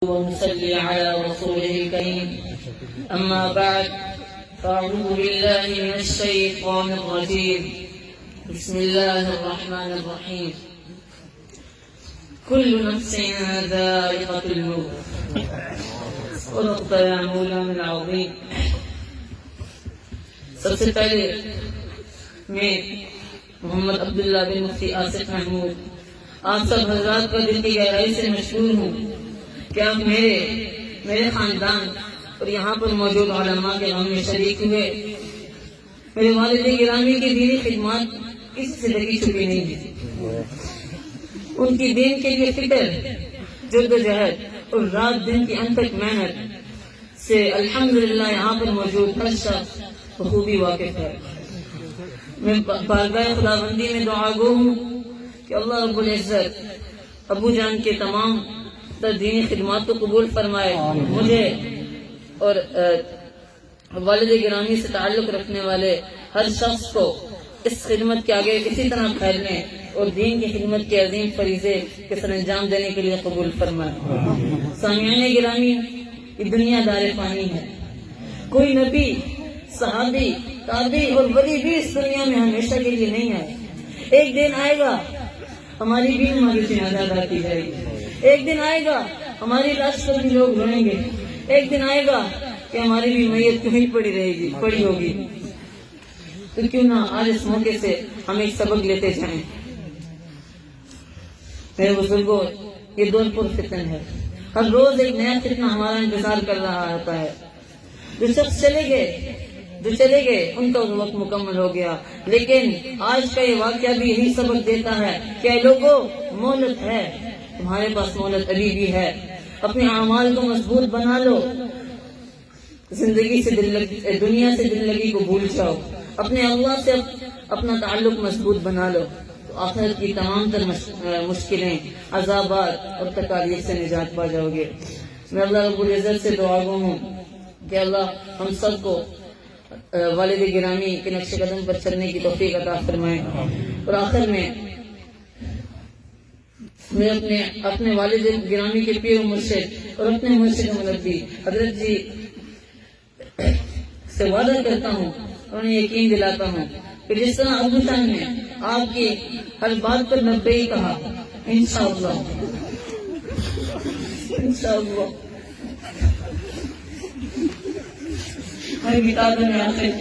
ونصلي على رسوله الكريم. أما بعد، فأعوذ بالله من الشيطان الرجيم. بسم الله الرحمن الرحيم. كل نفس ذائقة الموت. صدقت يا مولانا العظيم. سب سے پہلے میں محمد عبداللہ بن مفتی آصف محمود آپ سب حضرات کا دل کی گہرائی سے مشکور ہوں کہ آپ میرے خاندان اور یہاں پر موجود علماء کے غم میں شریک ہوئے. میرے والد گرامی کی دینی خدمات کسی سے لگی چھپی نہیں ہے. ان کی دین کے لیے فکر، جدوجہد اور رات دن کی انتھک محنت سے الحمدللہ یہاں پر موجود ہر شخص بخوبی واقف ہے. میں بارگاہ خداوندی میں دعا گو ہوں کہ اللہ رب العزت ابو جان کے تمام دینی خدمات کو قبول فرمائے. مجھے اور والد گرامی سے تعلق رکھنے والے ہر شخص کو اس خدمت کے آگے اسی طرح پھیلنے اور دین کی خدمت کے عظیم فریضے کے سر انجام دینے کے لیے قبول فرمائے. سامعین گرامی، یہ دنیا دار فانی ہے. کوئی نبی، صحابی، تابعی اور ولی بھی اس دنیا میں ہمیشہ کے لیے نہیں آئے. ایک دن آئے گا ہماری بھی ہماری جنازہ ادا کی جائے گی. ایک دن آئے گا ہماری لاش پر بھی لوگ روئیں گے. ایک دن آئے گا کہ ہماری بھی میت کہیں پڑی ہوگی. تو کیوں نہ آج اس موقع سے ہم ایک سبق لیتے جائیں. میرے بزرگوں، یہ دور پر فتن ہے. ہر روز ایک نیا فتنہ ہمارا انتظار کر رہا ہوتا ہے. جو شخص چلے گئے ان کا وقت مکمل ہو گیا. لیکن آج کا یہ واقعہ بھی یہی سبق دیتا ہے کہ اے لوگوں، مہلت ہے، تمہارے پاس مہلت ابھی بھی ہے. اپنے اعمال کو مضبوط بنا لو. دنیا سے دل لگی کو بھول جاؤ. اپنے اللہ سے اپنا تعلق مضبوط بنا لو تو آخرت کی تمام تر مشکلیں، عذابات اور تکالیف سے نجات پا جاؤ گے. میں اللہ رب العزت سے دعا گو ہوں کہ اللہ ہم سب کو والد گرامی کے نقش قدم پر چلنے کی توفیق عطا فرمائے. اور آخر میں اپنے والد گرامی کے پیر و مرشد اور اپنے مرشد مربی حضرت جی سے وعدہ کرتا ہوں اور انہیں یقین دلاتا ہوں کہ جس طرح ابو جان نے آپ کی ہر بات پر لبیک کہا، انشاءاللہ ہماری کتابوں میں آخر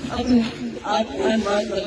اپنے آپ بات پر